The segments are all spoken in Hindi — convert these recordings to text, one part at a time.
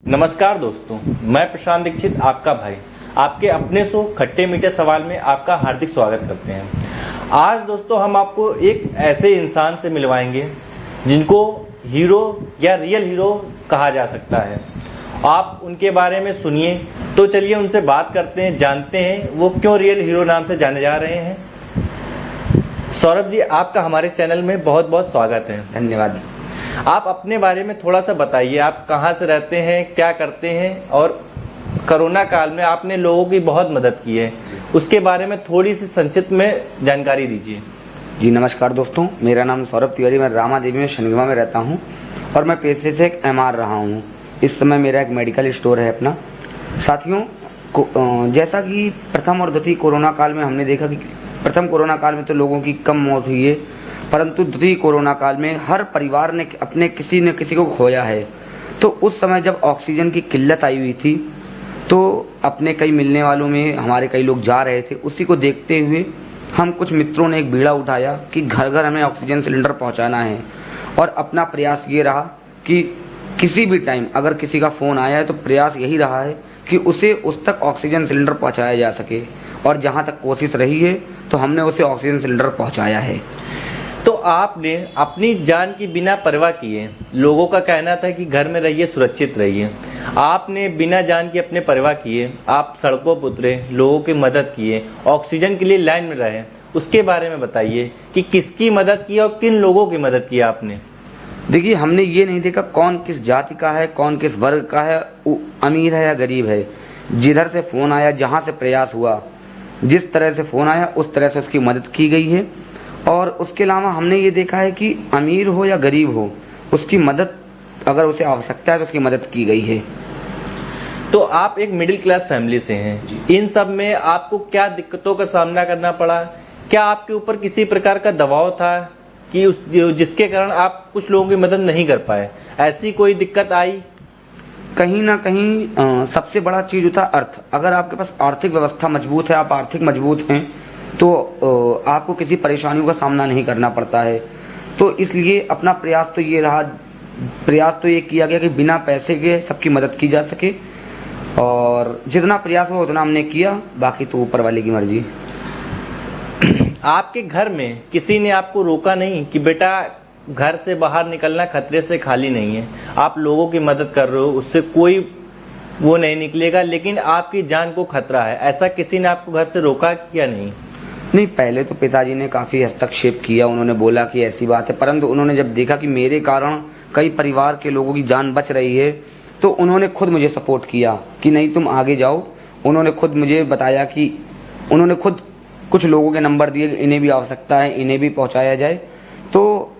नमस्कार दोस्तों, मैं प्रशांत दीक्षित आपका भाई आपके अपने शो खट्टे मीठे सवाल में आपका हार्दिक स्वागत करते हैं। आज दोस्तों हम आपको एक ऐसे इंसान से मिलवाएंगे जिनको हीरो या रियल हीरो कहा जा सकता है। आप उनके बारे में सुनिए, तो चलिए उनसे बात करते हैं, जानते हैं वो क्यों रियल हीरो नाम से जाने जा रहे हैं। सौरभ जी, आपका हमारे चैनल में बहुत बहुत स्वागत है। धन्यवाद। आप अपने बारे में थोड़ा सा बताइए, आप कहाँ से रहते हैं, क्या करते हैं, और कोरोना काल में आपने लोगों की बहुत मदद की है, उसके बारे में थोड़ी सी संक्षिप्त में जानकारी दीजिए। जी नमस्कार दोस्तों, मेरा नाम सौरभ तिवारी, मैं रामा देवी में शनिगवा में रहता हूं और मैं पेशे से एक MR रहा हूं। इस समय मेरा एक मेडिकल स्टोर है अपना। साथियों, जैसा कि प्रथम और द्वितीय कोरोना काल में हमने देखा कि प्रथम कोरोना काल में तो लोगों की कम मौत हुई है, परंतु द्वितीय कोरोना काल में हर परिवार ने अपने किसी न किसी को खोया है। तो उस समय जब ऑक्सीजन की किल्लत आई हुई थी तो अपने कई मिलने वालों में हमारे कई लोग जा रहे थे। उसी को देखते हुए हम कुछ मित्रों ने एक बीड़ा उठाया कि घर घर हमें ऑक्सीजन सिलेंडर पहुंचाना है, और अपना प्रयास ये रहा कि किसी भी टाइम अगर किसी का फ़ोन आया है तो प्रयास यही रहा है कि उसे उस तक ऑक्सीजन सिलेंडर पहुंचाया जा सके, और जहां तक कोशिश रही है तो हमने उसे ऑक्सीजन सिलेंडर पहुंचाया है। तो आपने अपनी जान की बिना परवाह किए, लोगों का कहना था कि घर में रहिए, सुरक्षित रहिए, आपने बिना जान की अपने परवाह किए आप सड़कों पर उतरे, लोगों की मदद किए, ऑक्सीजन के लिए लाइन में रहे। उसके बारे में बताइए कि किसकी मदद की और किन लोगों की मदद की आपने। देखिए, हमने ये नहीं देखा कौन किस जाति का है, कौन किस वर्ग का है, अमीर है या गरीब है। जिधर से फ़ोन आया, जहाँ से प्रयास हुआ, जिस तरह से फ़ोन आया उस तरह से उसकी मदद की गई है। और उसके अलावा हमने ये देखा है कि अमीर हो या गरीब हो, उसकी मदद अगर उसे आवश्यकता है तो उसकी मदद की गई है। तो आप एक मिडिल क्लास फैमिली से हैं, इन सब में आपको क्या दिक्कतों का सामना करना पड़ा? क्या आपके ऊपर किसी प्रकार का दबाव था कि जिसके कारण आप कुछ लोगों की मदद नहीं कर पाए? ऐसी कोई दिक्कत आई? कहीं ना कहीं सबसे बड़ा चीज़ होता है अर्थ। अगर आपके पास आर्थिक व्यवस्था मजबूत है, आप आर्थिक मजबूत हैं, तो आपको किसी परेशानियों का सामना नहीं करना पड़ता है। तो इसलिए अपना प्रयास तो ये रहा, प्रयास तो ये किया गया कि बिना पैसे के सबकी मदद की जा सके, और जितना प्रयास हो उतना हमने किया, बाकी तो ऊपर वाले की मर्जी। आपके घर में किसी ने आपको रोका नहीं कि बेटा घर से बाहर निकलना खतरे से खाली नहीं है, आप लोगों की मदद कर रहे हो, उससे कोई वो नहीं निकलेगा, लेकिन आपकी जान को खतरा है, ऐसा किसी ने आपको घर से रोका या नहीं? नहीं, पहले तो पिताजी ने काफ़ी हस्तक्षेप किया, उन्होंने बोला कि ऐसी बात है, परंतु उन्होंने जब देखा कि मेरे कारण कई परिवार के लोगों की जान बच रही है तो उन्होंने खुद मुझे सपोर्ट किया कि नहीं तुम आगे जाओ। उन्होंने खुद मुझे बताया कि उन्होंने खुद कुछ लोगों के नंबर दिए, इन्हें भी आवश्यकता है, इन्हें भी पहुंचाया जाए। तो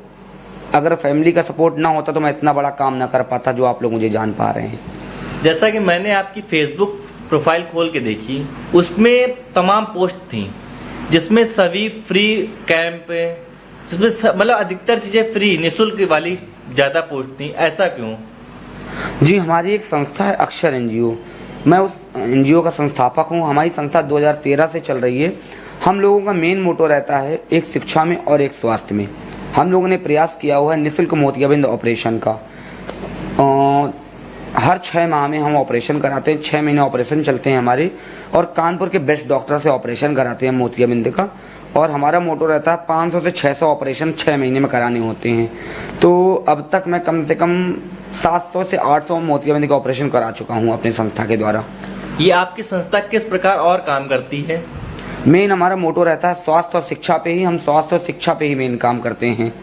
अगर फैमिली का सपोर्ट ना होता तो मैं इतना बड़ा काम ना कर पाता जो आप लोग मुझे जान पा रहे हैं। जैसा कि मैंने आपकी फेसबुक प्रोफाइल खोल के देखी, उसमें तमाम पोस्ट थी जिसमें सभी फ्री कैंप, जिसमें मतलब अधिकतर चीज़ें फ्री निःशुल्क वाली ज़्यादा पोस्ट थी, ऐसा क्यों? जी, हमारी एक संस्था है अक्षर NGO, मैं उस NGO का संस्थापक हूँ। हमारी संस्था 2013 से चल रही है। हम लोगों का मेन मोटो रहता है एक शिक्षा में और एक स्वास्थ्य में। हम लोगों ने प्रयास किया हुआ है निःशुल्क मोतियाबिंद ऑपरेशन का। हर 6 माह में हम ऑपरेशन कराते हैं, 6 महीने ऑपरेशन चलते हैं हमारे, और कानपुर के बेस्ट डॉक्टर से ऑपरेशन कराते हैं मोतियाबिंद का। और हमारा मोटो रहता है 500 से 600 ऑपरेशन 6 महीने में कराने होते हैं। तो अब तक मैं कम से कम 700 से 800 मोतियाबिंद का ऑपरेशन करा चुका हूँ अपनी संस्था के द्वारा। ये आपकी संस्था किस प्रकार और काम करती है? मेन हमारा मोटो रहता है स्वास्थ्य और शिक्षा पे ही, हम स्वास्थ्य और शिक्षा पे ही मेन काम करते हैं।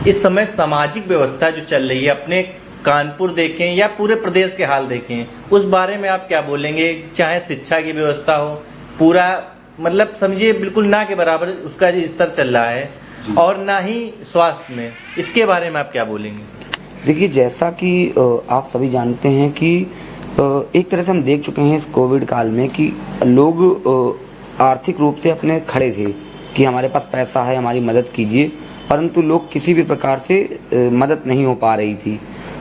इस समय सामाजिक व्यवस्था जो चल रही है, अपने कानपुर देखें या पूरे प्रदेश के हाल देखें, उस बारे में आप क्या बोलेंगे? चाहे शिक्षा की व्यवस्था हो, पूरा मतलब समझिए बिल्कुल ना के बराबर उसका स्तर चल रहा है, और ना ही स्वास्थ्य में, इसके बारे में आप क्या बोलेंगे? देखिए, जैसा कि आप सभी जानते हैं कि एक तरह से हम देख चुके हैं इस कोविड काल में कि लोग आर्थिक रूप से अपने खड़े थे कि हमारे पास पैसा है, हमारी मदद कीजिए, परंतु लोग किसी भी प्रकार से मदद नहीं हो पा रही थी।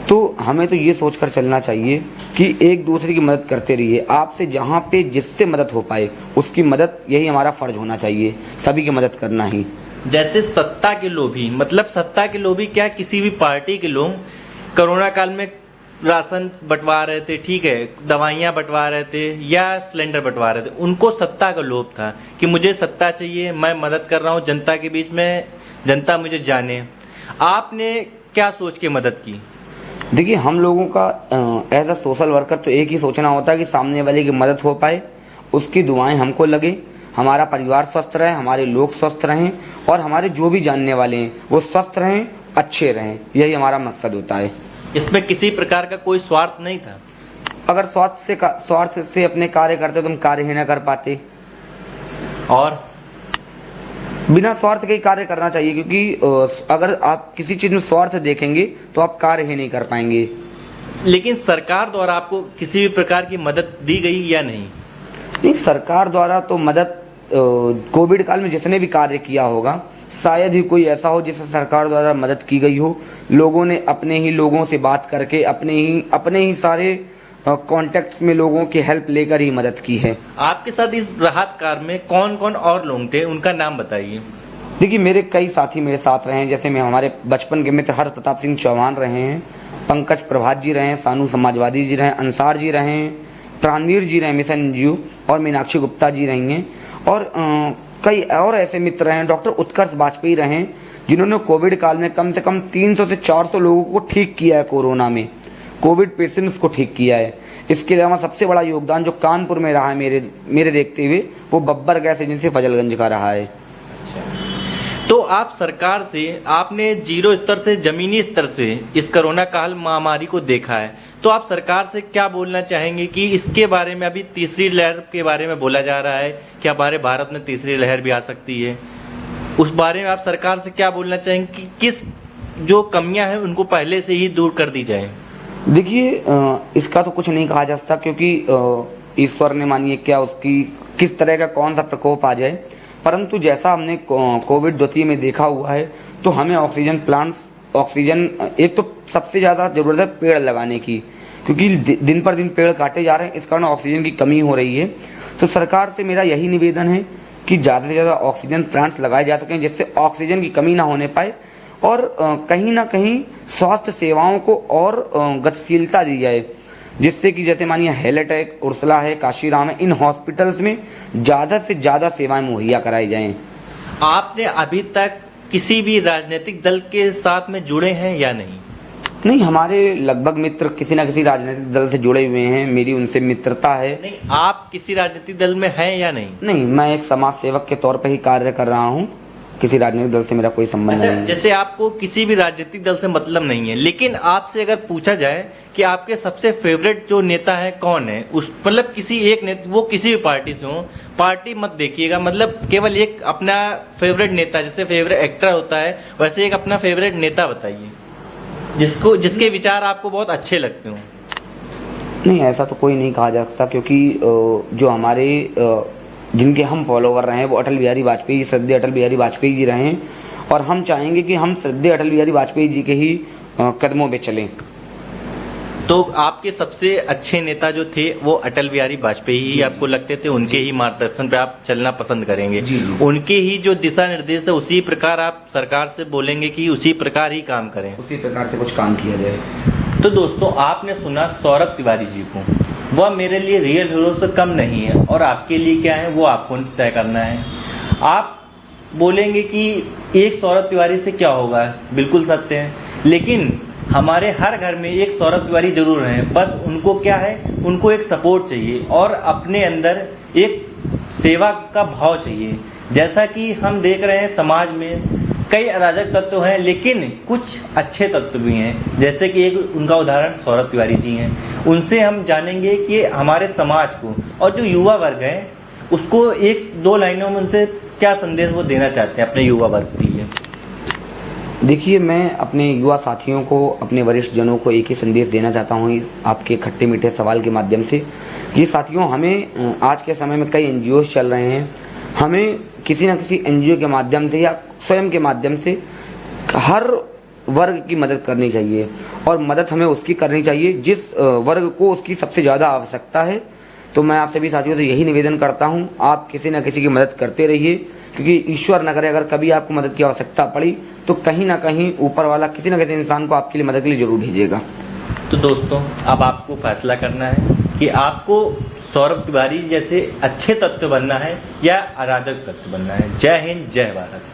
तो हमें तो ये सोचकर चलना चाहिए कि एक दूसरे की मदद करते रहिए। आपसे जहाँ पे जिससे मदद हो पाए उसकी मदद, यही हमारा फ़र्ज होना चाहिए, सभी की मदद करना ही। जैसे सत्ता के लोभी, मतलब सत्ता के लोभी क्या, किसी भी पार्टी के लोग कोरोना काल में राशन बंटवा रहे थे, ठीक है, दवाइयाँ बंटवा रहे थे या सिलेंडर बंटवा रहे थे, उनको सत्ता का लोभ था कि मुझे सत्ता चाहिए, मैं मदद कर रहा हूँ जनता के बीच में, जनता मुझे जाने। आपने क्या सोच के मदद की? देखिए, हम लोगों का एज अ सोशल वर्कर तो एक ही सोचना होता है कि सामने वाले की मदद हो पाए, उसकी दुआएं हमको लगे, हमारा परिवार स्वस्थ रहे, हमारे लोग स्वस्थ रहें और हमारे जो भी जानने वाले हैं वो स्वस्थ रहें, अच्छे रहें, यही हमारा मकसद होता है। इसमें किसी प्रकार का कोई स्वार्थ नहीं था? अगर स्वार्थ से अपने कार्य करते तो हम कार्य ही ना कर पाते, और बिना स्वार्थ के ही कार्य करना चाहिए, क्योंकि अगर आप किसी चीज़ में स्वार्थ देखेंगे तो आप कार्य ही नहीं कर पाएंगे। लेकिन सरकार द्वारा आपको किसी भी प्रकार की मदद दी गई या नहीं? नहीं, सरकार द्वारा तो मदद कोविड काल में जिसने भी कार्य किया होगा, शायद ही कोई ऐसा हो जिसे सरकार द्वारा मदद की गई हो। लोगों ने अपने ही लोगों से बात करके अपने ही सारे कॉन्टेक्ट्स में लोगों की हेल्प लेकर ही मदद की है। आपके साथ इस राहत कार्य में कौन कौन और लोग थे, उनका नाम बताइए। देखिए, मेरे कई साथी मेरे साथ रहे हैं, जैसे मैं हमारे बचपन के मित्र हर्ष प्रताप सिंह चौहान रहे हैं, पंकज प्रभात जी रहे हैं, सानू समाजवादी जी रहे हैं, अंसार जी रहे हैं, प्राणवीर जी रहे मिशन एनजीओ, और मीनाक्षी गुप्ता जी रही हैं, और कई और ऐसे मित्र हैं, डॉक्टर उत्कर्ष वाजपेयी रहे हैं, जिन्होंने कोविड काल में कम से कम 300 से 400 लोगों को ठीक किया है, कोरोना में कोविड पेशेंट्स को ठीक किया है। इसके अलावा सबसे बड़ा योगदान जो कानपुर में रहा है मेरे देखते हुए, वो बब्बर गैस एजेंसी फजलगंज का रहा है। तो आप सरकार से, आपने जीरो स्तर से जमीनी स्तर से इस कोरोना काल महामारी को देखा है, तो आप सरकार से क्या बोलना चाहेंगे कि इसके बारे में, अभी तीसरी लहर के बारे में बोला जा रहा है कि हमारे भारत में तीसरी लहर भी आ सकती है, उस बारे में आप सरकार से क्या बोलना चाहेंगे कि किस जो कमियां हैं उनको पहले से ही दूर कर दी जाए? देखिए, इसका तो कुछ नहीं कहा जा सकता, क्योंकि ईश्वर ने मानिए क्या उसकी किस तरह का कौन सा प्रकोप आ जाए, परंतु जैसा हमने कोविड द्वितीय में देखा हुआ है, तो हमें ऑक्सीजन प्लांट्स, ऑक्सीजन एक तो सबसे ज़्यादा ज़रूरत है पेड़ लगाने की, क्योंकि दिन पर दिन पेड़ काटे जा रहे हैं, इस कारण ऑक्सीजन की कमी हो रही है। तो सरकार से मेरा यही निवेदन है कि ज़्यादा से ज़्यादा ऑक्सीजन प्लांट्स लगाए जा सकें, जिससे ऑक्सीजन की कमी ना होने पाए, और कहीं ना कहीं स्वास्थ्य सेवाओं को और गतिशीलता दी जाए, जिससे कि जैसे मानिए हेलेटेक, उर्सला है, काशीराम है, इन हॉस्पिटल्स में ज़्यादा से ज़्यादा सेवाएं मुहैया कराई जाएं। आपने अभी तक किसी भी राजनीतिक दल के साथ में जुड़े हैं या नहीं? नहीं, हमारे लगभग मित्र किसी न किसी राजनीतिक दल से जुड़े हुए हैं, मेरी उनसे मित्रता है। नहीं, आप किसी राजनीतिक दल में हैं या नहीं? नहीं, मैं एक समाज सेवक के तौर पर ही कार्य कर रहा हूँ, किसी राजनीतिक दल से मेरा कोई संबंध नहीं है। जैसे आपको किसी भी राजनीतिक दल से मतलब नहीं है, लेकिन आपसे अगर पूछा जाए कि आपके सबसे फेवरेट जो नेता है कौन है, उस मतलब किसी एक नेता, वो किसी भी पार्टी से हो, पार्टी मत देखिएगा, मतलब केवल एक अपना फेवरेट नेता, जैसे फेवरेट एक्टर होता है वैसे एक अपना फेवरेट नेता बताइए जिसके विचार आपको बहुत अच्छे लगते हो। नहीं, ऐसा तो कोई नहीं कहा जा सकता, क्योंकि जो हमारे जिनके हम फॉलोवर रहे हैं वो अटल बिहारी वाजपेयी, श्रद्धेय अटल बिहारी वाजपेयी जी रहे हैं, और हम चाहेंगे कि हम श्रद्धेय अटल बिहारी वाजपेयी जी के ही कदमों पे चलें। तो आपके सबसे अच्छे नेता जो थे वो अटल बिहारी वाजपेयी ही आपको लगते थे, उनके ही मार्गदर्शन पे आप चलना पसंद करेंगे? जी। उनके ही जो दिशा निर्देश है उसी प्रकार आप सरकार से बोलेंगे कि उसी प्रकार ही काम करें, उसी प्रकार से कुछ काम किया जाए। तो दोस्तों, आपने सुना सौरभ तिवारी जी को, वह मेरे लिए रियल हीरो से कम नहीं है, और आपके लिए क्या है वो आपको तय करना है। आप बोलेंगे कि एक सौरभ तिवारी से क्या होगा, बिल्कुल सत्य है, लेकिन हमारे हर घर में एक सौरभ तिवारी जरूर हैं, बस उनको क्या है, उनको एक सपोर्ट चाहिए और अपने अंदर एक सेवा का भाव चाहिए। जैसा कि हम देख रहे हैं समाज में कई अराजक तत्व हैं, लेकिन कुछ अच्छे तत्व भी हैं, जैसे कि एक उनका उदाहरण सौरभ तिवारी जी हैं। उनसे हम जानेंगे कि हमारे समाज को और जो युवा वर्ग है उसको एक दो लाइनों में उनसे क्या संदेश वो देना चाहते हैं अपने युवा वर्ग के लिए। देखिए, मैं अपने युवा साथियों को, अपने वरिष्ठ जनों को एक ही संदेश देना चाहता हूँ आपके खट्टे मीठे सवाल के माध्यम से कि साथियों, हमें आज के समय में कई एनजीओ चल रहे हैं, हमें किसी न किसी एनजीओ के माध्यम से या स्वयं के माध्यम से हर वर्ग की मदद करनी चाहिए, और मदद हमें उसकी करनी चाहिए जिस वर्ग को उसकी सबसे ज़्यादा आवश्यकता है। तो मैं आप सभी साथियों से यही निवेदन करता हूँ, आप किसी न किसी की मदद करते रहिए, क्योंकि ईश्वर न करे अगर कभी आपको मदद की आवश्यकता पड़ी तो कहीं ना कहीं ऊपर वाला किसी न किसी इंसान को आपके लिए मदद के लिए जरूर भेजेगा। तो दोस्तों अब आपको फैसला करना है कि आपको सौरभ तिवारी जैसे अच्छे तत्व बनना है या अराजक तत्व बनना है। जय हिंद, जय भारत।